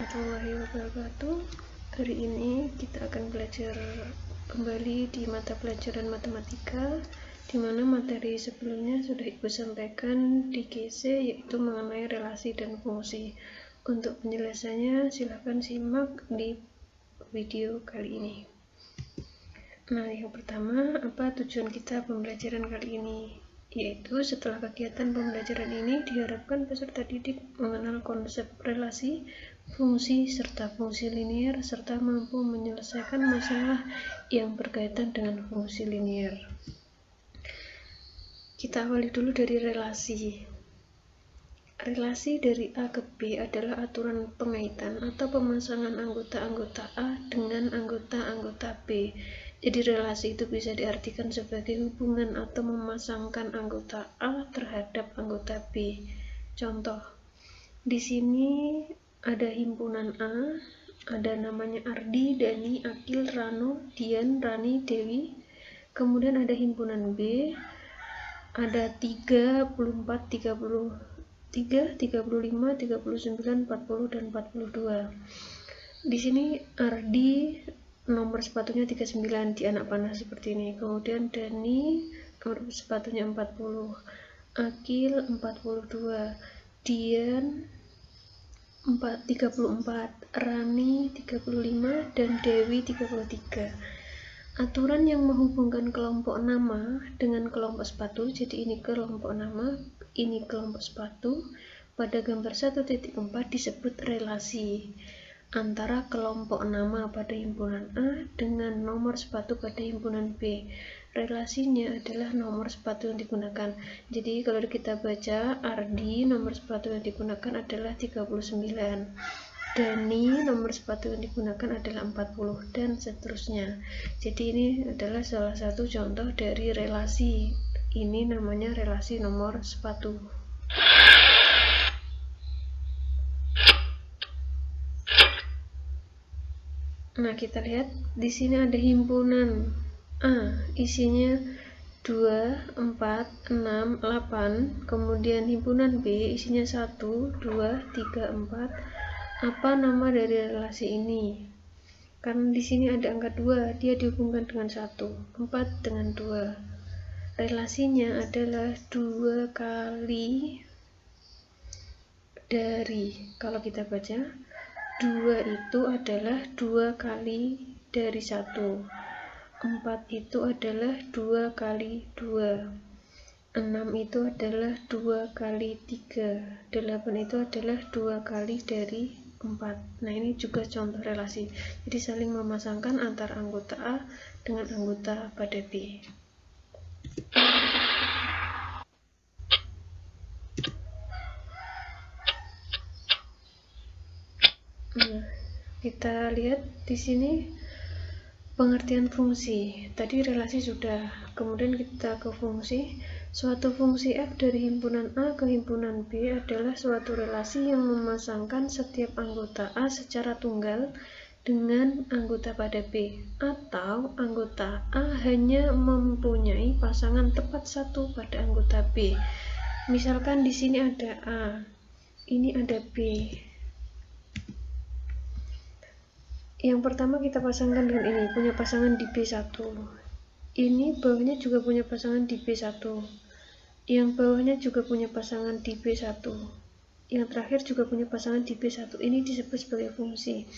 warahmatullahi wabarakatuh. Hari ini kita akan belajar kembali di mata pelajaran matematika, di mana materi sebelumnya sudah Ibu sampaikan di GC, yaitu mengenai relasi dan fungsi. Untuk penjelasannya silakan simak di video kali ini. Nah, yang pertama, apa tujuan kita pembelajaran kali ini? Yaitu setelah kegiatan pembelajaran ini diharapkan peserta didik mengenal konsep relasi, fungsi, serta fungsi linier, serta mampu menyelesaikan masalah yang berkaitan dengan fungsi linier. Kita awali dulu dari relasi. Relasi dari A ke B adalah aturan pengaitan atau pemasangan anggota-anggota A dengan anggota-anggota B. Jadi relasi itu bisa diartikan sebagai hubungan atau memasangkan anggota A terhadap anggota B. Contoh, di sini ada himpunan A, ada namanya Ardi, Dani, Akil, Rano, Dian, Rani, Dewi. Kemudian ada himpunan B, ada 34, 33, 35, 39, 40, dan 42. Di sini Ardi nomor sepatunya 39 di anak panah seperti ini. Kemudian Dani nomor sepatunya 40, Akil 42, Dian 34, Rani 35, dan Dewi 33. Aturan yang menghubungkan kelompok nama dengan kelompok sepatu, jadi ini kelompok nama, ini kelompok sepatu, pada gambar 1.4 disebut relasi antara kelompok nama pada himpunan A dengan nomor sepatu pada himpunan B. Relasinya adalah nomor sepatu yang digunakan. Jadi kalau kita baca, Ardi nomor sepatu yang digunakan adalah 39. Dani nomor sepatu yang digunakan adalah 40, dan seterusnya. Jadi ini adalah salah satu contoh dari relasi. Ini namanya relasi nomor sepatu. Nah, kita lihat di sini ada himpunan A, isinya 2, 4, 6, 8. Kemudian himpunan B isinya 1, 2, 3, 4. Apa nama dari relasi ini? Karena di sini ada angka 2, dia dihubungkan dengan 1, 4 dengan 2. Relasinya adalah 2 kali dari, kalau kita baca, 2 itu adalah 2 kali dari 1. 4 itu adalah 2 kali 2. 6 itu adalah 2 kali 3. 8 itu adalah 2 kali dari 4. Nah, ini juga contoh relasi. Jadi saling memasangkan antara anggota A dengan anggota pada B. Nah, kita lihat di sini pengertian fungsi. Tadi relasi sudah, kemudian kita ke fungsi. Suatu fungsi F dari himpunan A ke himpunan B adalah suatu relasi yang memasangkan setiap anggota A secara tunggal dengan anggota pada B, atau anggota A hanya mempunyai pasangan tepat satu pada anggota B. Misalkan di sini ada A, ini ada B. Yang pertama kita pasangkan dengan ini, punya pasangan di B1. Ini bawahnya juga punya pasangan di B1. Yang bawahnya juga punya pasangan di B1. Yang terakhir juga punya pasangan di B1. Ini disebut sebagai fungsi.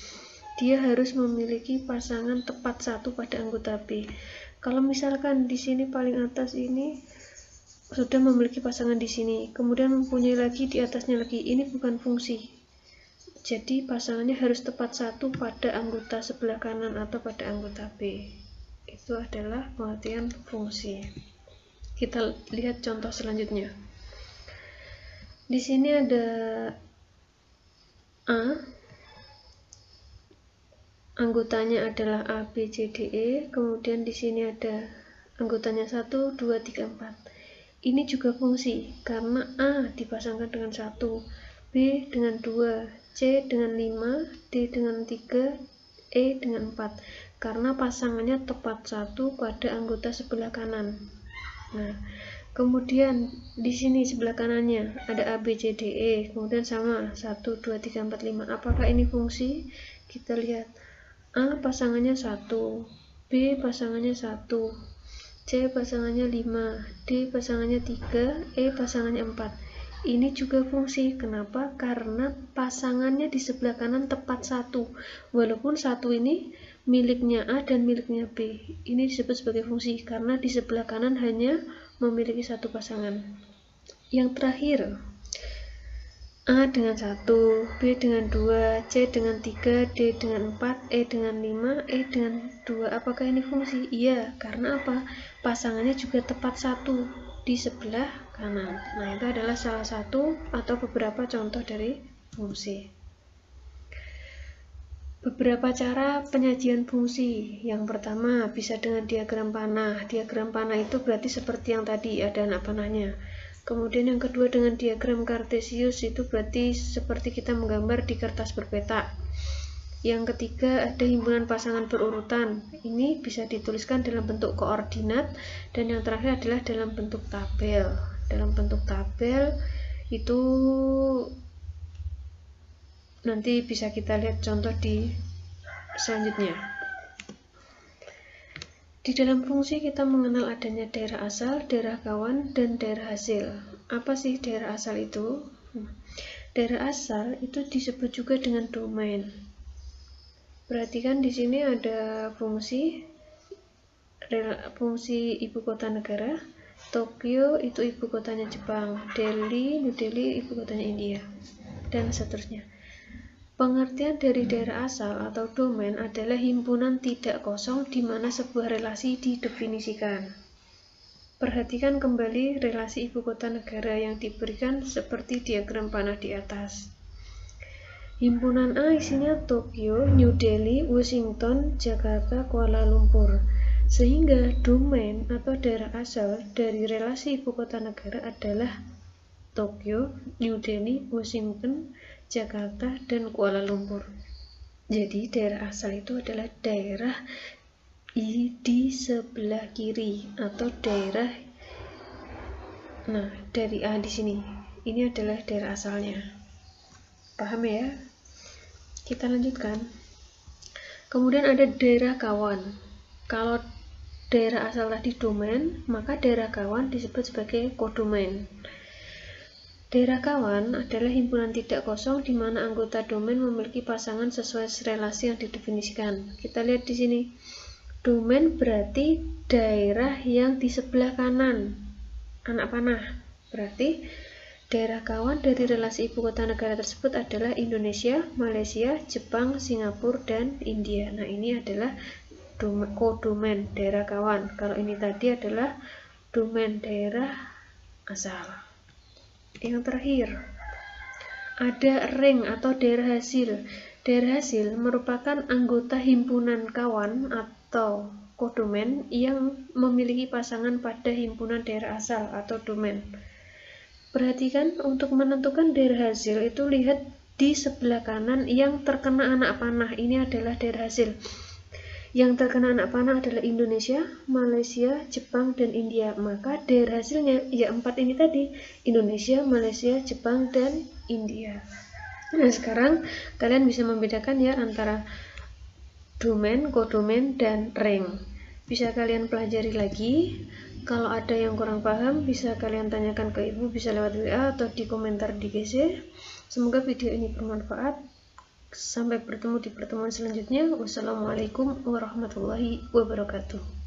Dia harus memiliki pasangan tepat satu pada anggota B. Kalau misalkan di sini paling atas ini sudah memiliki pasangan di sini, kemudian mempunyai lagi di atasnya lagi, ini bukan fungsi. Jadi pasangannya harus tepat satu pada anggota sebelah kanan atau pada anggota B. Itu adalah pengertian fungsi. Kita lihat contoh selanjutnya. Di sini ada A, anggotanya adalah A, B, C, D, E. Kemudian di sini ada anggotanya 1, 2, 3, 4. Ini juga fungsi karena A dipasangkan dengan 1, B dengan 2, C dengan 5, D dengan 3, E dengan 4. Karena pasangannya tepat satu pada anggota sebelah kanan. Nah, Kemudian di sini sebelah kanannya ada A, B, C, D, E, kemudian sama 1, 2, 3, 4, 5. Apakah ini fungsi? Kita lihat. A pasangannya 1, B pasangannya 1, C pasangannya 5, D pasangannya 3, E pasangannya 4. Ini juga fungsi. Kenapa? Karena pasangannya di sebelah kanan tepat 1. Walaupun 1 ini miliknya A dan miliknya B. Ini disebut sebagai fungsi karena di sebelah kanan hanya memiliki satu pasangan. Yang terakhir, A dengan 1, B dengan 2, C dengan 3, D dengan 4, E dengan 5, E dengan 2. Apakah ini fungsi? Iya, karena apa? Pasangannya juga tepat 1 di sebelah kanan. Nah, itu adalah salah satu atau beberapa contoh dari fungsi. Beberapa cara penyajian fungsi. Yang pertama, bisa dengan diagram panah. Diagram panah itu berarti seperti yang tadi, ada anak panahnya. Kemudian yang kedua dengan diagram kartesius, itu berarti seperti kita menggambar di kertas berpetak. Yang ketiga ada himpunan pasangan berurutan. Ini bisa dituliskan dalam bentuk koordinat. Dan yang terakhir adalah dalam bentuk tabel. Dalam bentuk tabel itu nanti bisa kita lihat contoh di selanjutnya. Di dalam fungsi kita mengenal adanya daerah asal, daerah kawan, dan daerah hasil. Apa sih daerah asal itu? Daerah asal itu disebut juga dengan domain. Perhatikan di sini ada fungsi ibu kota negara. Tokyo itu ibu kotanya Jepang, New Delhi ibu kotanya India, dan seterusnya. Pengertian dari daerah asal atau domain adalah himpunan tidak kosong di mana sebuah relasi didefinisikan. Perhatikan kembali relasi ibu kota negara yang diberikan seperti diagram panah di atas. Himpunan A isinya Tokyo, New Delhi, Washington, Jakarta, Kuala Lumpur. Sehingga domain atau daerah asal dari relasi ibu kota negara adalah Tokyo, New Delhi, Washington, Jakarta, dan Kuala Lumpur. Jadi daerah asal itu adalah daerah di sebelah kiri atau daerah. Nah, dari A di sini. Ini adalah daerah asalnya. Paham ya? Kita lanjutkan. Kemudian ada daerah kawan. Kalau daerah asal tadi domain, maka daerah kawan disebut sebagai kodomain. Daerah kawan adalah himpunan tidak kosong di mana anggota domain memiliki pasangan sesuai relasi yang didefinisikan. Kita lihat di sini. Domain berarti daerah yang di sebelah kanan. Anak panah. Berarti daerah kawan dari relasi ibu kota negara tersebut adalah Indonesia, Malaysia, Jepang, Singapura, dan India. Nah, ini adalah kodomain daerah kawan. Kalau ini tadi adalah domain daerah asal. Yang terakhir, ada ring atau daerah hasil. Daerah hasil merupakan anggota himpunan kawan atau kodomain yang memiliki pasangan pada himpunan daerah asal atau domain. Perhatikan untuk menentukan daerah hasil itu lihat di sebelah kanan yang terkena anak panah. Ini adalah daerah hasil. Yang terkena anak panah adalah Indonesia, Malaysia, Jepang, dan India. Maka daerah hasilnya ya 4 ini tadi. Indonesia, Malaysia, Jepang, dan India. Nah, sekarang kalian bisa membedakan ya antara domain, kodomain, dan ring. Bisa kalian pelajari lagi. Kalau ada yang kurang paham, bisa kalian tanyakan ke ibu, bisa lewat WA atau di komentar di GC. Semoga video ini bermanfaat. Sampai bertemu di pertemuan selanjutnya. Wassalamualaikum warahmatullahi wabarakatuh.